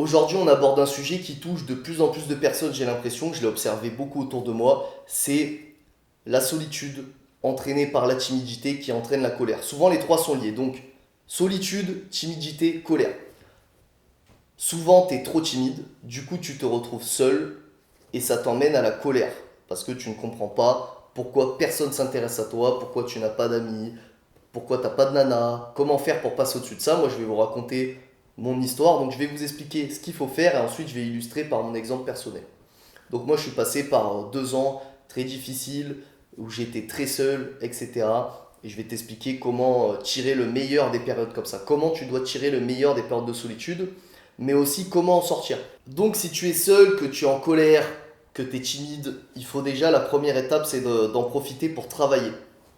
Aujourd'hui, on aborde un sujet qui touche de plus en plus de personnes, j'ai l'impression, que je l'ai observé beaucoup autour de moi, c'est la solitude entraînée par la timidité qui entraîne la colère. Souvent, les trois sont liés. Donc, solitude, timidité, colère. Souvent, tu es trop timide, du coup, tu te retrouves seul et ça t'emmène à la colère parce que tu ne comprends pas pourquoi personne s'intéresse à toi, pourquoi tu n'as pas d'amis, pourquoi t'as pas de nana, comment faire pour passer au-dessus de ça. Moi, je vais vous raconter mon histoire, donc je vais vous expliquer ce qu'il faut faire et ensuite je vais illustrer par mon exemple personnel. Donc moi, je suis passé par 2 ans très difficiles où j'étais très seul, etc. Et je vais t'expliquer comment tirer le meilleur des périodes comme ça. Comment tu dois tirer le meilleur des périodes de solitude, mais aussi comment en sortir. Donc si tu es seul, que tu es en colère, que tu es timide, il faut déjà, la première étape, c'est d'en profiter pour travailler.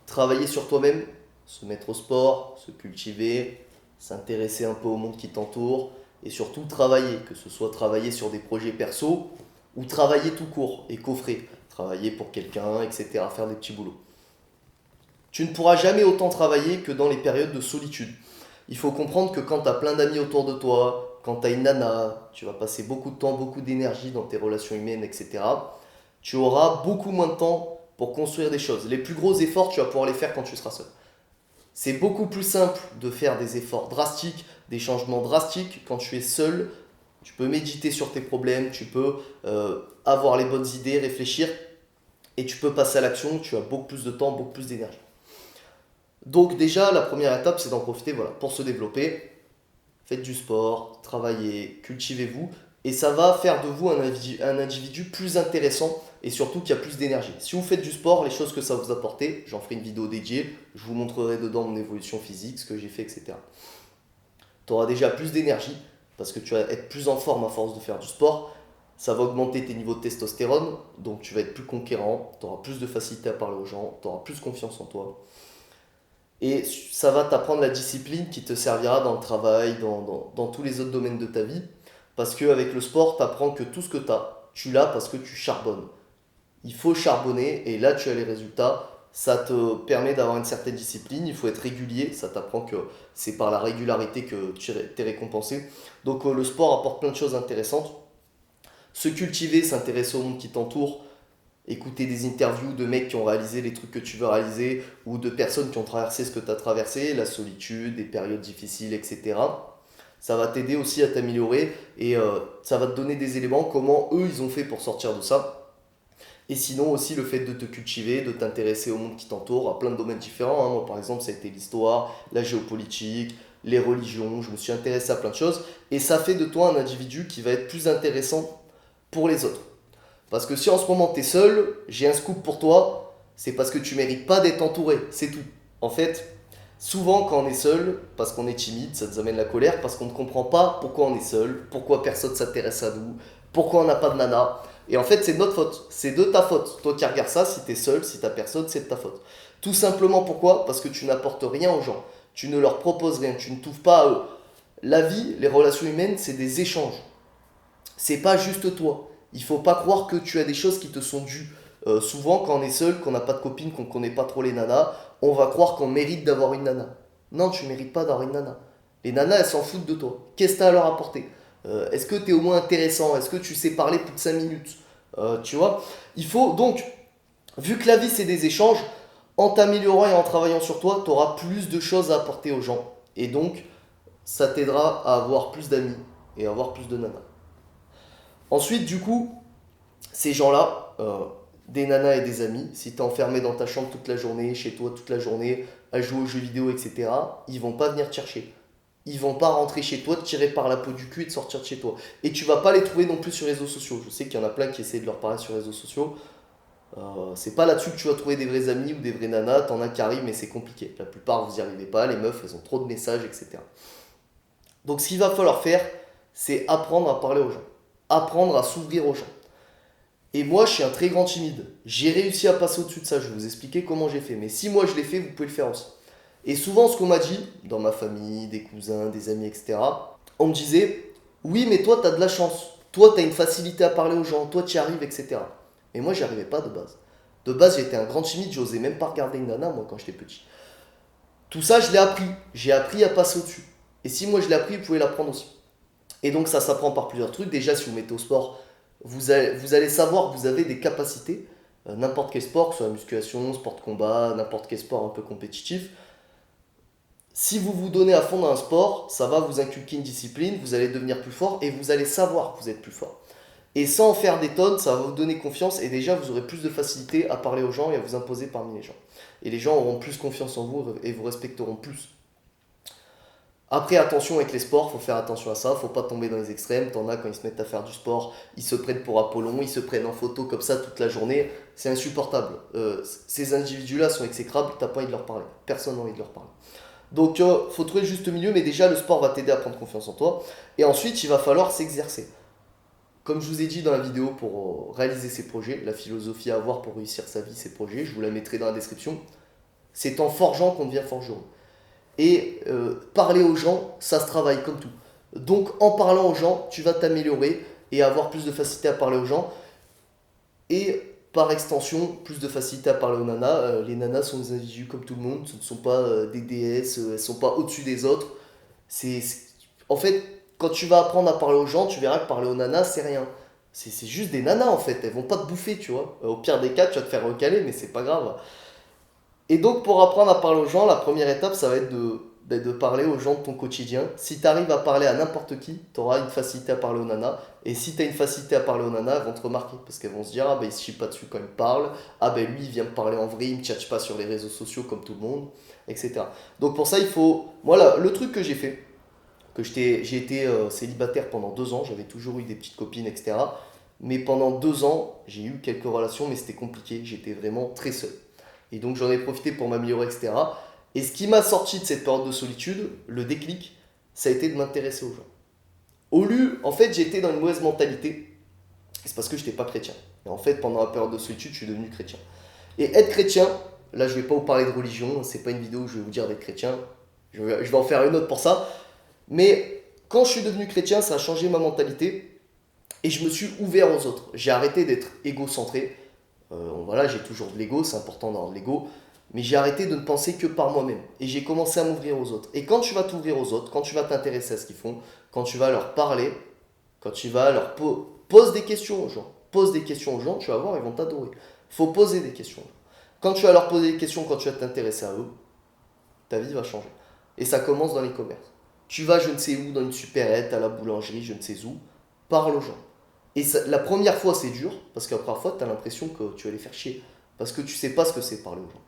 Travailler sur toi-même, se mettre au sport, se cultiver, s'intéresser un peu au monde qui t'entoure, et surtout travailler, que ce soit travailler sur des projets perso ou travailler tout court et coffrer, travailler pour quelqu'un, etc., faire des petits boulots. Tu ne pourras jamais autant travailler que dans les périodes de solitude. Il faut comprendre que quand tu as plein d'amis autour de toi, quand tu as une nana, tu vas passer beaucoup de temps, beaucoup d'énergie dans tes relations humaines, etc., tu auras beaucoup moins de temps pour construire des choses. Les plus gros efforts, tu vas pouvoir les faire quand tu seras seul. C'est beaucoup plus simple de faire des efforts drastiques, des changements drastiques quand tu es seul. Tu peux méditer sur tes problèmes, tu peux avoir les bonnes idées, réfléchir, et tu peux passer à l'action, tu as beaucoup plus de temps, beaucoup plus d'énergie. Donc déjà, la première étape, c'est d'en profiter voilà, pour se développer. Faites du sport, travaillez, cultivez-vous, et ça va faire de vous un individu plus intéressant et surtout qui a plus d'énergie. Si vous faites du sport, les choses que ça vous apporter, j'en ferai une vidéo dédiée, je vous montrerai dedans mon évolution physique, ce que j'ai fait, etc. Tu auras déjà plus d'énergie parce que tu vas être plus en forme à force de faire du sport. Ça va augmenter tes niveaux de testostérone, donc tu vas être plus conquérant, tu auras plus de facilité à parler aux gens, tu auras plus confiance en toi. Et ça va t'apprendre la discipline qui te servira dans le travail, dans tous les autres domaines de ta vie. Parce qu'avec le sport, tu apprends que tout ce que tu l'as parce que tu charbonnes. Il faut charbonner et là tu as les résultats. Ça te permet d'avoir une certaine discipline, il faut être régulier, ça t'apprend que c'est par la régularité que tu es récompensé. Donc le sport apporte plein de choses intéressantes. Se cultiver, s'intéresser au monde qui t'entoure, écouter des interviews de mecs qui ont réalisé les trucs que tu veux réaliser ou de personnes qui ont traversé ce que tu as traversé, la solitude, des périodes difficiles, etc. Ça va t'aider aussi à t'améliorer et ça va te donner des éléments, comment eux ils ont fait pour sortir de ça. Et sinon aussi le fait de te cultiver, de t'intéresser au monde qui t'entoure, à plein de domaines différents. Moi par exemple ça a été l'histoire, la géopolitique, les religions, je me suis intéressé à plein de choses. Et ça fait de toi un individu qui va être plus intéressant pour les autres. Parce que si en ce moment tu es seul, j'ai un scoop pour toi, c'est parce que tu mérites pas d'être entouré, c'est tout. En fait, souvent quand on est seul, parce qu'on est timide, ça nous amène la colère, parce qu'on ne comprend pas pourquoi on est seul, pourquoi personne s'intéresse à nous, pourquoi on n'a pas de nana. Et en fait, c'est de notre faute, c'est de ta faute. Toi qui regardes ça, si tu es seul, si tu personne, c'est de ta faute. Tout simplement pourquoi? Parce que tu n'apportes rien aux gens, tu ne leur proposes rien, tu ne t'ouvres pas à eux. La vie, les relations humaines, c'est des échanges. C'est pas juste toi. Il faut pas croire que tu as des choses qui te sont dues. Souvent, quand on est seul, qu'on n'a pas de copine, qu'on connaît pas trop les nanas, on va croire qu'on mérite d'avoir une nana. Non, tu mérites pas d'avoir une nana. Les nanas, elles s'en foutent de toi. Qu'est-ce que tu as à leur apporter? Est-ce que tu es au moins intéressant? Est-ce que tu sais parler plus de 5 minutes? Tu vois. Il faut donc, vu que la vie c'est des échanges, en t'améliorant et en travaillant sur toi, tu auras plus de choses à apporter aux gens. Et donc, ça t'aidera à avoir plus d'amis et à avoir plus de nanas. Ensuite, du coup, ces gens-là, des nanas et des amis, si t'es enfermé dans ta chambre toute la journée, chez toi toute la journée, à jouer aux jeux vidéo, etc., ils vont pas venir te chercher. Ils vont pas rentrer chez toi, te tirer par la peau du cul et te sortir de chez toi. Et tu vas pas les trouver non plus sur les réseaux sociaux. Je sais qu'il y en a plein qui essaient de leur parler sur les réseaux sociaux. C'est pas là-dessus que tu vas trouver des vrais amis ou des vrais nanas. T'en as qui arrivent, mais c'est compliqué. La plupart, vous y arrivez pas. Les meufs, elles ont trop de messages, etc. Donc, ce qu'il va falloir faire, c'est apprendre à parler aux gens. Apprendre à s'ouvrir aux gens. Et moi, je suis un très grand timide. J'ai réussi à passer au-dessus de ça. Je vais vous expliquer comment j'ai fait. Mais si moi je l'ai fait, vous pouvez le faire aussi. Et souvent, ce qu'on m'a dit, dans ma famille, des cousins, des amis, etc., on me disait, oui, mais toi, tu as de la chance. Toi, tu as une facilité à parler aux gens. Toi, tu y arrives, etc. Mais moi, j'y arrivais pas de base. De base, j'étais un grand timide. J'osais même pas regarder une nana, moi, quand j'étais petit. Tout ça, je l'ai appris. J'ai appris à passer au-dessus. Et si moi, je l'ai appris, vous pouvez l'apprendre aussi. Et donc ça s'apprend par plusieurs trucs. Déjà, si vous mettez au sport, vous allez savoir que vous avez des capacités, n'importe quel sport, que ce soit la musculation, sport de combat, n'importe quel sport un peu compétitif. Si vous vous donnez à fond dans un sport, ça va vous inculquer une discipline, vous allez devenir plus fort et vous allez savoir que vous êtes plus fort. Et sans en faire des tonnes, ça va vous donner confiance et déjà vous aurez plus de facilité à parler aux gens et à vous imposer parmi les gens. Et les gens auront plus confiance en vous et vous respecteront plus. Après, attention avec les sports, faut faire attention à ça, faut pas tomber dans les extrêmes. T'en as quand ils se mettent à faire du sport, ils se prennent pour Apollon, ils se prennent en photo comme ça toute la journée, c'est insupportable. Ces individus-là sont exécrables, t'as pas envie de leur parler, personne n'a envie de leur parler. Donc, faut trouver le juste milieu, mais déjà le sport va t'aider à prendre confiance en toi. Et ensuite, il va falloir s'exercer. Comme je vous ai dit dans la vidéo pour réaliser ses projets, la philosophie à avoir pour réussir sa vie, ses projets, je vous la mettrai dans la description. C'est en forgeant qu'on devient forgeron. Et parler aux gens, ça se travaille comme tout. Donc en parlant aux gens, tu vas t'améliorer et avoir plus de facilité à parler aux gens. Et par extension, plus de facilité à parler aux nanas. Les nanas sont des individus comme tout le monde, ce ne sont pas des déesses, elles ne sont pas au-dessus des autres. En fait, quand tu vas apprendre à parler aux gens, tu verras que parler aux nanas, c'est rien. C'est juste des nanas en fait, elles vont pas te bouffer, tu vois. Au pire des cas, tu vas te faire recaler, mais c'est pas grave. Et donc, pour apprendre à parler aux gens, la première étape, ça va être de parler aux gens de ton quotidien. Si tu arrives à parler à n'importe qui, tu auras une facilité à parler aux nanas. Et si tu as une facilité à parler aux nanas, elles vont te remarquer. Parce qu'elles vont se dire, ah ben il se chie pas dessus quand il me parle. Ah ben lui, il vient me parler en vrai, il me tchatche pas sur les réseaux sociaux comme tout le monde, etc. Donc pour ça, il faut. Voilà, le truc que j'ai fait, j'ai été célibataire pendant 2 ans, j'avais toujours eu des petites copines, etc. Mais pendant 2 ans, j'ai eu quelques relations, mais c'était compliqué. J'étais vraiment très seul. Et donc j'en ai profité pour m'améliorer, etc. Et ce qui m'a sorti de cette période de solitude, le déclic, ça a été de m'intéresser aux gens. Au lieu, en fait, j'étais dans une mauvaise mentalité. Et c'est parce que je n'étais pas chrétien. Et en fait, pendant la période de solitude, je suis devenu chrétien. Et être chrétien, là, je ne vais pas vous parler de religion. C'est pas une vidéo où je vais vous dire d'être chrétien. Je vais en faire une autre pour ça. Mais quand je suis devenu chrétien, ça a changé ma mentalité. Et je me suis ouvert aux autres. J'ai arrêté d'être égocentré. Voilà, j'ai toujours de l'ego, c'est important d'avoir de l'ego, mais j'ai arrêté de ne penser que par moi-même. Et j'ai commencé à m'ouvrir aux autres. Et quand tu vas t'ouvrir aux autres, quand tu vas t'intéresser à ce qu'ils font, quand tu vas leur parler, quand tu vas leur pose des questions aux gens, pose des questions aux gens, tu vas voir, ils vont t'adorer. Il faut poser des questions. Quand tu vas leur poser des questions, quand tu vas t'intéresser à eux, ta vie va changer. Et ça commence dans les commerces. Tu vas je ne sais où, dans une supérette, à la boulangerie, je ne sais où, parle aux gens. Et la première fois, c'est dur, parce que la première fois, tu as l'impression que tu vas les faire chier. Parce que tu sais pas ce que c'est parler aux gens.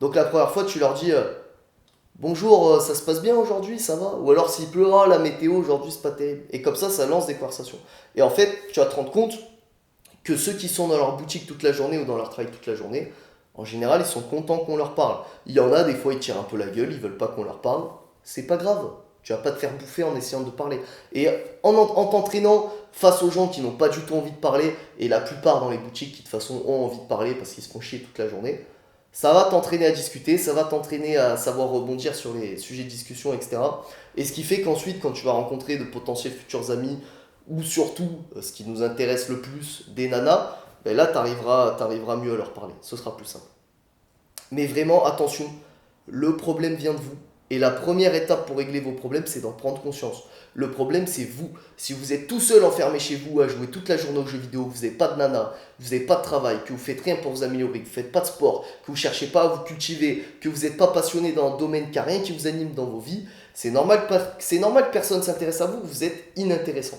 Donc la première fois, tu leur dis bonjour, ça se passe bien aujourd'hui, ça va? Ou alors s'il pleut, ah, la météo aujourd'hui, c'est pas terrible. Et comme ça lance des conversations. Et en fait, tu vas te rendre compte que ceux qui sont dans leur boutique toute la journée ou dans leur travail toute la journée, en général, ils sont contents qu'on leur parle. Il y en a, des fois, ils tirent un peu la gueule, ils veulent pas qu'on leur parle. C'est pas grave. Tu vas pas te faire bouffer en essayant de parler. Et en t'entraînant face aux gens qui n'ont pas du tout envie de parler, et la plupart dans les boutiques qui de toute façon ont envie de parler parce qu'ils se font chier toute la journée, ça va t'entraîner à discuter, ça va t'entraîner à savoir rebondir sur les sujets de discussion, etc. Et ce qui fait qu'ensuite, quand tu vas rencontrer de potentiels futurs amis, ou surtout, ce qui nous intéresse le plus, des nanas, ben là, tu arriveras mieux à leur parler. Ce sera plus simple. Mais vraiment, attention, le problème vient de vous. Et la première étape pour régler vos problèmes, c'est d'en prendre conscience. Le problème, c'est vous. Si vous êtes tout seul enfermé chez vous à jouer toute la journée aux jeux vidéo, vous n'avez pas de nana, vous n'avez pas de travail, que vous faites rien pour vous améliorer, que vous faites pas de sport, que vous cherchez pas à vous cultiver, que vous n'êtes pas passionné dans un domaine qui n'a rien qui vous anime dans vos vies, c'est normal que personne ne s'intéresse à vous, vous êtes inintéressant.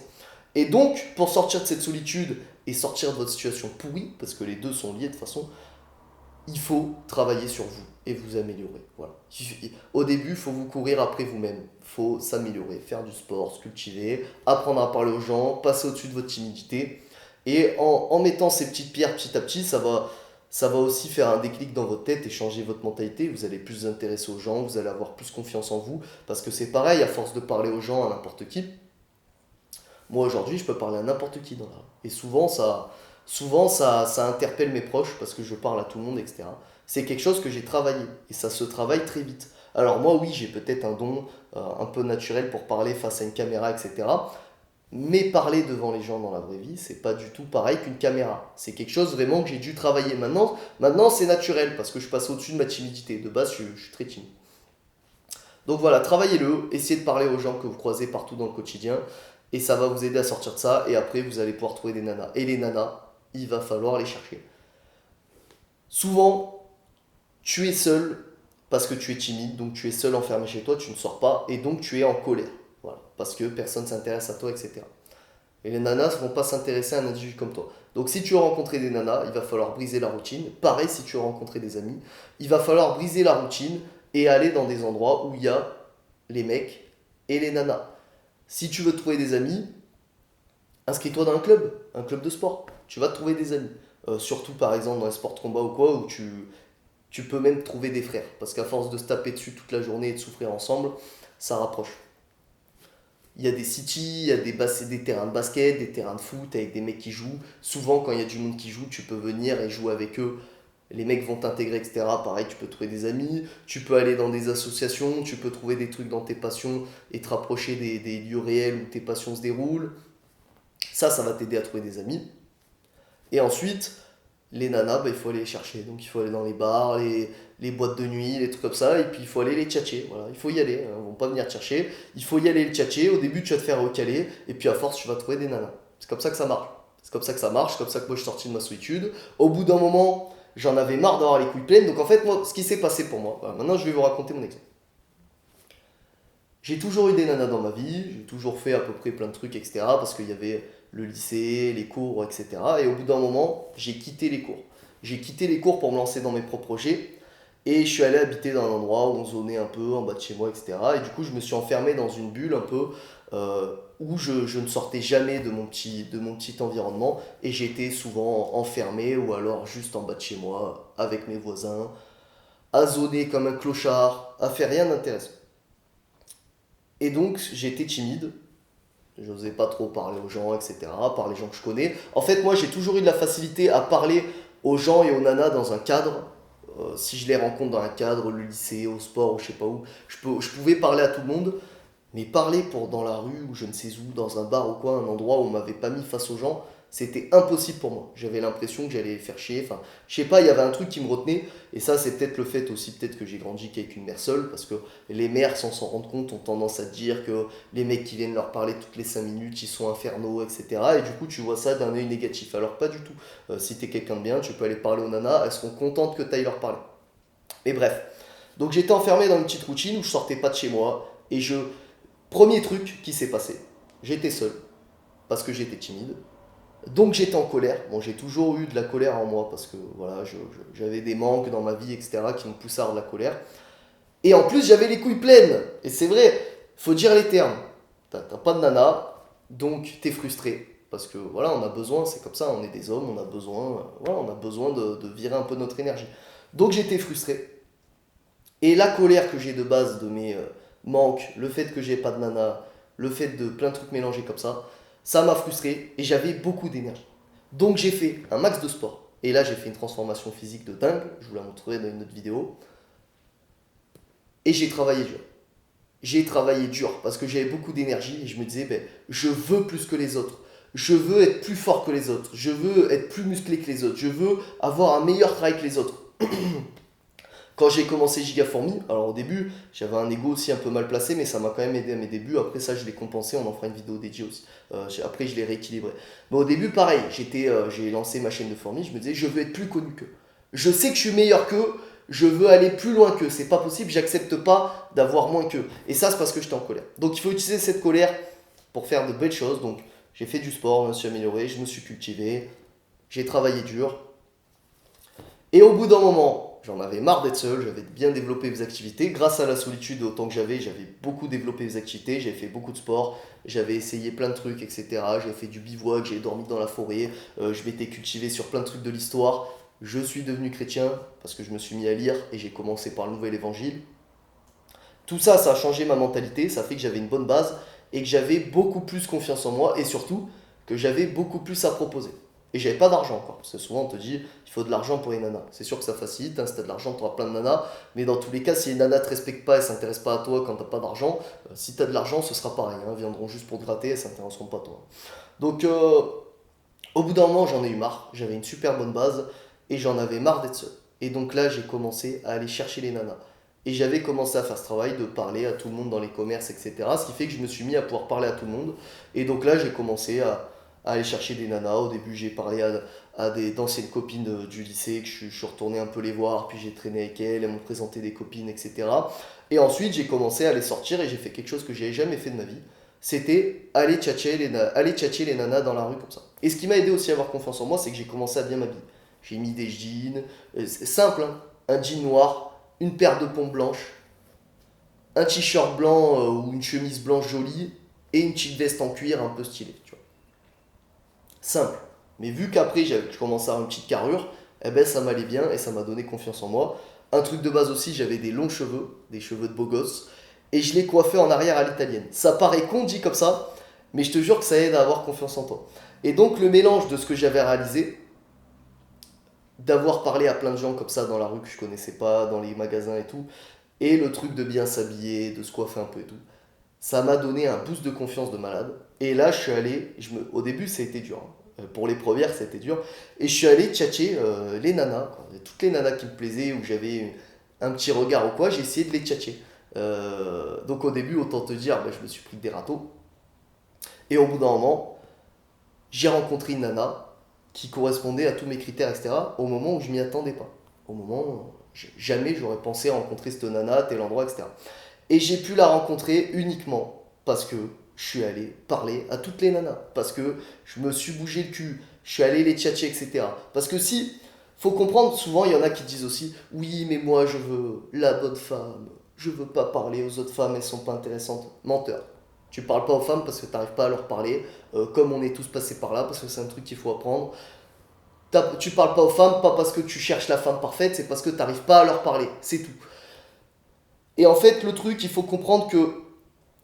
Et donc, pour sortir de cette solitude et sortir de votre situation pourrie, parce que les deux sont liés de toute façon, il faut travailler sur vous et vous améliorer. Voilà. Au début, il faut vous courir après vous-même. Il faut s'améliorer, faire du sport, se cultiver, apprendre à parler aux gens, passer au-dessus de votre timidité. Et en mettant ces petites pierres petit à petit, ça va aussi faire un déclic dans votre tête et changer votre mentalité. Vous allez plus vous intéresser aux gens, vous allez avoir plus confiance en vous. Parce que c'est pareil, à force de parler aux gens, à n'importe qui. Moi aujourd'hui, je peux parler à n'importe qui dans la rue. Et souvent ça interpelle mes proches parce que je parle à tout le monde, etc. C'est quelque chose que j'ai travaillé et ça se travaille très vite. Alors moi, oui, j'ai peut-être un don un peu naturel pour parler face à une caméra, etc. Mais parler devant les gens dans la vraie vie, c'est pas du tout pareil qu'une caméra. C'est quelque chose vraiment que j'ai dû travailler. Maintenant c'est naturel parce que je passe au-dessus de ma timidité. De base, je suis très timide. Donc voilà, travaillez-le, essayez de parler aux gens que vous croisez partout dans le quotidien. Et ça va vous aider à sortir de ça. Et après, vous allez pouvoir trouver des nanas. Et les nanas, il va falloir les chercher. Souvent, tu es seul parce que tu es timide. Donc tu es seul enfermé chez toi, tu ne sors pas. Et donc tu es en colère. Voilà. Parce que personne ne s'intéresse à toi, etc. Et les nanas ne vont pas s'intéresser à un individu comme toi. Donc si tu veux rencontrer des nanas, il va falloir briser la routine. Pareil, si tu veux rencontrer des amis, il va falloir briser la routine et aller dans des endroits où il y a les mecs et les nanas. Si tu veux trouver des amis, inscris-toi dans un club de sport. Tu vas te trouver des amis. Surtout par exemple dans les sports de combat ou quoi, où tu peux même trouver des frères. Parce qu'à force de se taper dessus toute la journée et de souffrir ensemble, ça rapproche. Il y a des cities, il y a des terrains de basket, des terrains de foot avec des mecs qui jouent. Souvent, quand il y a du monde qui joue, tu peux venir et jouer avec eux. Les mecs vont t'intégrer, etc. Pareil, tu peux trouver des amis. Tu peux aller dans des associations, tu peux trouver des trucs dans tes passions et te rapprocher des lieux réels où tes passions se déroulent. Ça va t'aider à trouver des amis. Et ensuite, les nanas, bah, il faut aller les chercher. Donc il faut aller dans les bars, les boîtes de nuit, les trucs comme ça. Et puis il faut aller les tchatcher. Voilà, il faut y aller. Ils vont pas venir te chercher. Il faut y aller les tchatcher. Au début, tu vas te faire recaler. Et puis à force, tu vas trouver des nanas. C'est comme ça que ça marche. C'est comme ça que ça marche. C'est comme ça que moi je suis sorti de ma solitude. Au bout d'un moment, j'en avais marre d'avoir les couilles pleines. Donc en fait, moi, ce qui s'est passé pour moi, voilà, maintenant je vais vous raconter mon exemple. J'ai toujours eu des nanas dans ma vie, j'ai toujours fait à peu près plein de trucs, etc. Parce qu'il y avait le lycée, les cours, etc. Et au bout d'un moment, j'ai quitté les cours. J'ai quitté les cours pour me lancer dans mes propres projets. Et je suis allé habiter dans un endroit où on zonait un peu en bas de chez moi, etc. Et du coup, je me suis enfermé dans une bulle un peu où je ne sortais jamais de mon petit environnement. Et j'étais souvent enfermé ou alors juste en bas de chez moi avec mes voisins, à zoner comme un clochard, à faire rien d'intéressant. Et donc, j'étais timide. J'osais pas trop parler aux gens, etc. Par les gens que je connais. En fait, moi, j'ai toujours eu de la facilité à parler aux gens et aux nanas dans un cadre. Si je les rencontre dans un cadre, le lycée, au sport ou je sais pas où, je pouvais parler à tout le monde. Mais parler dans la rue ou je ne sais où, dans un bar ou quoi, un endroit où on m'avait pas mis face aux gens, c'était impossible pour moi. J'avais l'impression que j'allais les faire chier. Enfin, je sais pas, il y avait un truc qui me retenait. Et ça, c'est peut-être le fait aussi, peut-être que j'ai grandi qu'avec une mère seule. Parce que les mères, sans s'en rendre compte, ont tendance à te dire que les mecs qui viennent leur parler toutes les 5 minutes, ils sont infernaux, etc. Et du coup, tu vois ça d'un œil négatif. Alors, pas du tout. Si t'es quelqu'un de bien, tu peux aller parler aux nanas. Elles seront contentes que tu ailles leur parler. Mais bref. Donc, j'étais enfermé dans une petite routine où je sortais pas de chez moi. Et premier truc qui s'est passé, j'étais seul parce que j'étais timide. Donc j'étais en colère. Bon, j'ai toujours eu de la colère en moi parce que voilà, j'avais des manques dans ma vie, etc., qui me poussaient à avoir de la colère. Et en plus, j'avais les couilles pleines. Et c'est vrai, faut dire les termes. T'as pas de nana, donc t'es frustré. Parce que voilà, on a besoin, c'est comme ça, on est des hommes, on a besoin, voilà, on a besoin de virer un peu notre énergie. Donc j'étais frustré. Et la colère que j'ai de base de mes manques, le fait que j'ai pas de nana, le fait de plein de trucs mélangés comme ça m'a frustré et j'avais beaucoup d'énergie. Donc j'ai fait un max de sport. Et là j'ai fait une transformation physique de dingue, je vous la montrerai dans une autre vidéo. Et j'ai travaillé dur. J'ai travaillé dur parce que j'avais beaucoup d'énergie et je me disais, ben, je veux plus que les autres. Je veux être plus fort que les autres. Je veux être plus musclé que les autres. Je veux avoir un meilleur travail que les autres. Quand j'ai commencé Gigafourmi, alors au début, j'avais un ego aussi un peu mal placé, mais ça m'a quand même aidé à mes débuts. Après ça, je l'ai compensé, on en fera une vidéo dédiée aussi. Après, je l'ai rééquilibré. Mais au début, pareil, j'ai lancé ma chaîne de fourmis, je me disais, je veux être plus connu qu'eux. Je sais que je suis meilleur qu'eux, je veux aller plus loin qu'eux. C'est pas possible, j'accepte pas d'avoir moins qu'eux. Et ça, c'est parce que j'étais en colère. Donc il faut utiliser cette colère pour faire de belles choses. Donc j'ai fait du sport, je me suis amélioré, je me suis cultivé, j'ai travaillé dur. Et au bout d'un moment, j'en avais marre d'être seul, j'avais bien développé mes activités. Grâce à la solitude, autant que j'avais beaucoup développé mes activités, j'avais fait beaucoup de sport, j'avais essayé plein de trucs, etc. J'ai fait du bivouac, j'ai dormi dans la forêt, je m'étais cultivé sur plein de trucs de l'histoire. Je suis devenu chrétien parce que je me suis mis à lire et j'ai commencé par le Nouvel Évangile. Tout ça, ça a changé ma mentalité, ça fait que j'avais une bonne base et que j'avais beaucoup plus confiance en moi et surtout que j'avais beaucoup plus à proposer. Et j'avais pas d'argent encore, parce que souvent on te dit il faut de l'argent pour les nanas. C'est sûr que ça facilite, hein, si t'as de l'argent, tu auras plein de nanas, mais dans tous les cas, si les nanas te respectent pas et s'intéressent pas à toi quand t'as pas d'argent, si t'as de l'argent, ce sera pareil, hein, viendront juste pour te gratter et s'intéresseront pas à toi. Donc au bout d'un moment, j'en ai eu marre, j'avais une super bonne base et j'en avais marre d'être seul. Et donc là, j'ai commencé à aller chercher les nanas. Et j'avais commencé à faire ce travail de parler à tout le monde dans les commerces, etc. Ce qui fait que je me suis mis à pouvoir parler à tout le monde. Et donc là, j'ai commencé à aller chercher des nanas. Au début, j'ai parlé à d'anciennes copines du lycée, que je suis retourné un peu les voir, puis j'ai traîné avec elles m'ont présenté des copines, etc. Et ensuite, j'ai commencé à les sortir et j'ai fait quelque chose que j'avais jamais fait de ma vie. C'était aller tchatcher les nanas dans la rue comme ça. Et ce qui m'a aidé aussi à avoir confiance en moi, c'est que j'ai commencé à bien m'habiller. J'ai mis des jeans, c'est simple, hein, un jean noir, une paire de pompes blanches, un t-shirt blanc ou une chemise blanche jolie et une petite veste en cuir un peu stylée. Tu vois. Simple. Mais vu qu'après je commençais à avoir une petite carrure, eh ben ça m'allait bien et ça m'a donné confiance en moi. Un truc de base aussi, j'avais des longs cheveux, des cheveux de beau gosse, et je les coiffais en arrière à l'italienne. Ça paraît con dit comme ça, mais je te jure que ça aide à avoir confiance en toi. Et donc le mélange de ce que j'avais réalisé, d'avoir parlé à plein de gens comme ça dans la rue que je connaissais pas, dans les magasins et tout, et le truc de bien s'habiller, de se coiffer un peu et tout, ça m'a donné un boost de confiance de malade. Et là, je suis allé, au début, ça a été dur, hein. Pour les premières, ça a été dur. Et je suis allé tchatcher les nanas, quoi. Toutes les nanas qui me plaisaient, où j'avais un petit regard ou quoi, j'ai essayé de les tchatcher. Donc au début, autant te dire, je me suis pris des râteaux. Et au bout d'un moment, j'ai rencontré une nana qui correspondait à tous mes critères, etc. Au moment où je m'y attendais pas. Au moment où jamais j'aurais pensé rencontrer cette nana à tel endroit, etc. Et j'ai pu la rencontrer uniquement parce que je suis allé parler à toutes les nanas. Parce que je me suis bougé le cul, je suis allé les tchatcher, etc. Parce que si, faut comprendre, souvent il y en a qui disent aussi, oui, mais moi je veux la bonne femme, je veux pas parler aux autres femmes, elles sont pas intéressantes. Menteur. Tu parles pas aux femmes parce que tu n'arrives pas à leur parler, comme on est tous passés par là, parce que c'est un truc qu'il faut apprendre. Tu parles pas aux femmes, pas parce que tu cherches la femme parfaite, c'est parce que tu n'arrives pas à leur parler. C'est tout. Et en fait, le truc, il faut comprendre que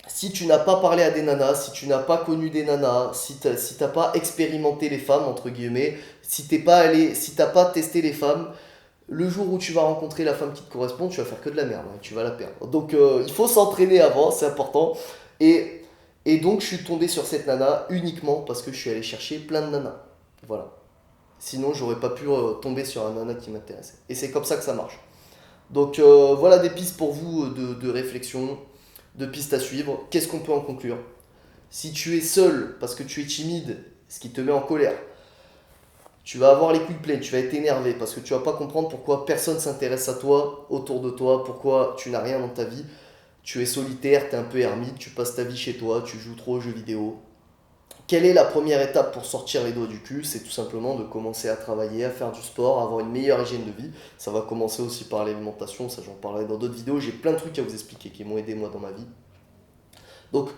si tu n'as pas parlé à des nanas, si tu n'as pas connu des nanas, si t'as pas expérimenté les femmes, entre guillemets, si t'as pas testé les femmes, le jour où tu vas rencontrer la femme qui te correspond, tu vas faire que de la merde, hein, tu vas la perdre. Donc il faut s'entraîner avant, c'est important. Et, et donc je suis tombé sur cette nana uniquement parce que je suis allé chercher plein de nanas. Voilà. Sinon, j'aurais pas pu tomber sur un nana qui m'intéressait. Et c'est comme ça que ça marche. Donc voilà des pistes pour vous de réflexion, de pistes à suivre. Qu'est-ce qu'on peut en conclure? Si tu es seul parce que tu es timide, ce qui te met en colère, tu vas avoir les couilles pleines, tu vas être énervé parce que tu vas pas comprendre pourquoi personne s'intéresse à toi, autour de toi, pourquoi tu n'as rien dans ta vie. Tu es solitaire, tu es un peu ermite, tu passes ta vie chez toi, tu joues trop aux jeux vidéo. Quelle est la première étape pour sortir les doigts du cul? C'est tout simplement de commencer à travailler, à faire du sport, à avoir une meilleure hygiène de vie. Ça va commencer aussi par l'alimentation, ça j'en parlerai dans d'autres vidéos. J'ai plein de trucs à vous expliquer qui m'ont aidé moi dans ma vie. Donc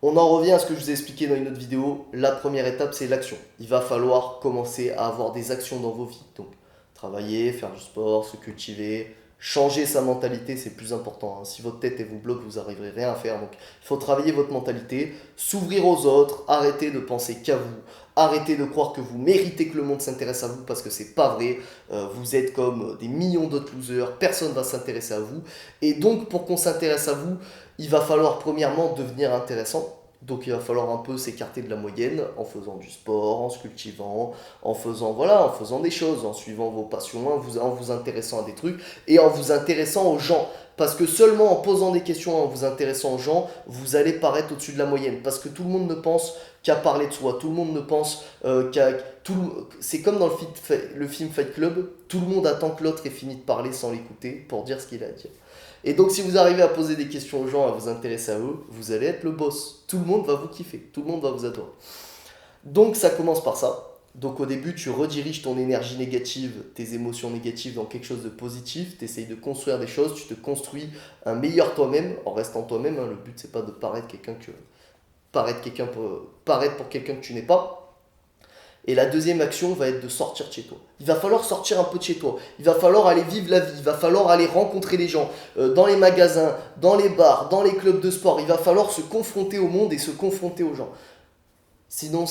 on en revient à ce que je vous ai expliqué dans une autre vidéo. La première étape, c'est l'action. Il va falloir commencer à avoir des actions dans vos vies. Donc, travailler, faire du sport, se cultiver, changer sa mentalité, c'est plus important, hein. Si votre tête vous bloque, vous n'arriverez rien à faire. Donc, il faut travailler votre mentalité, s'ouvrir aux autres, arrêter de penser qu'à vous, arrêter de croire que vous méritez que le monde s'intéresse à vous parce que c'est pas vrai. Vous êtes comme des millions d'autres losers, personne ne va s'intéresser à vous. Et donc, pour qu'on s'intéresse à vous, il va falloir premièrement devenir intéressant. Donc il va falloir un peu s'écarter de la moyenne en faisant du sport, en se cultivant, en faisant des choses, en suivant vos passions, en vous intéressant à des trucs et en vous intéressant aux gens. Parce que seulement en posant des questions, en vous intéressant aux gens, vous allez paraître au-dessus de la moyenne. Parce que tout le monde ne pense qu'à parler de soi, tout le monde ne pense qu'à... C'est comme dans le film Fight Club, tout le monde attend que l'autre ait fini de parler sans l'écouter pour dire ce qu'il a à dire. Et donc, si vous arrivez à poser des questions aux gens, à vous intéresser à eux, vous allez être le boss. Tout le monde va vous kiffer, tout le monde va vous adorer. Donc, ça commence par ça. Donc, au début, tu rediriges ton énergie négative, tes émotions négatives dans quelque chose de positif. Tu essayes de construire des choses, tu te construis un meilleur toi-même en restant toi-même, hein. Le but, c'est pas de paraître pour quelqu'un que tu n'es pas. Et la deuxième action va être de sortir de chez toi. Il va falloir sortir un peu de chez toi. Il va falloir aller vivre la vie. Il va falloir aller rencontrer les gens dans les magasins, dans les bars, dans les clubs de sport. Il va falloir se confronter au monde et se confronter aux gens. Sinon,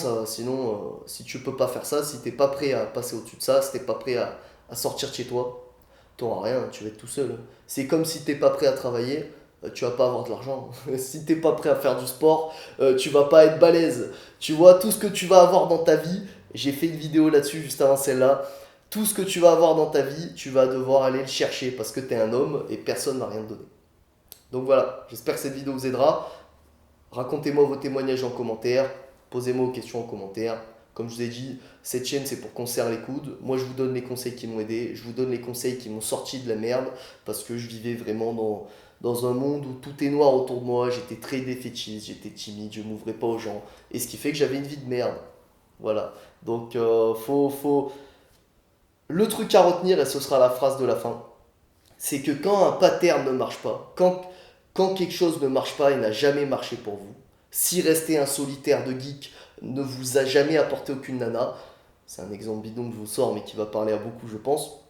si tu peux pas faire ça, si t'es pas prêt à passer au-dessus de ça, si t'es pas prêt à sortir de chez toi, t'auras rien, tu vas être tout seul. C'est comme si t'es pas prêt à travailler, tu vas pas avoir de l'argent. Si t'es pas prêt à faire du sport, tu vas pas être balèze. Tu vois, tout ce que tu vas avoir dans ta vie, j'ai fait une vidéo là-dessus juste avant celle-là. Tout ce que tu vas avoir dans ta vie, tu vas devoir aller le chercher parce que tu es un homme et personne ne va rien te donner. Donc voilà, j'espère que cette vidéo vous aidera. Racontez-moi vos témoignages en commentaire, posez-moi vos questions en commentaire. Comme je vous ai dit, cette chaîne c'est pour qu'on serre les coudes. Moi je vous donne les conseils qui m'ont aidé, je vous donne les conseils qui m'ont sorti de la merde parce que je vivais vraiment dans un monde où tout est noir autour de moi. J'étais très défaitiste, j'étais timide, je m'ouvrais pas aux gens. Et ce qui fait que j'avais une vie de merde. Voilà. Donc le truc à retenir, et ce sera la phrase de la fin, c'est que quand un pattern ne marche pas, quand quelque chose ne marche pas et n'a jamais marché pour vous, si rester un solitaire de geek ne vous a jamais apporté aucune nana, c'est un exemple bidon que je vous sors mais qui va parler à beaucoup je pense,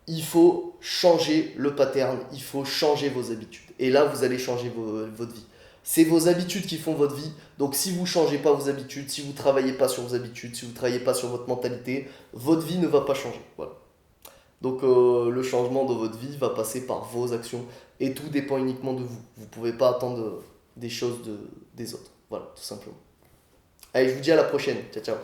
il faut changer le pattern, il faut changer vos habitudes. Et là vous allez changer votre vie. C'est vos habitudes qui font votre vie, donc si vous ne changez pas vos habitudes, si vous ne travaillez pas sur vos habitudes, si vous ne travaillez pas sur votre mentalité, votre vie ne va pas changer. Voilà. Donc le changement de votre vie va passer par vos actions et tout dépend uniquement de vous. Vous ne pouvez pas attendre des choses des autres. Voilà, tout simplement. Allez, je vous dis à la prochaine. Ciao, ciao.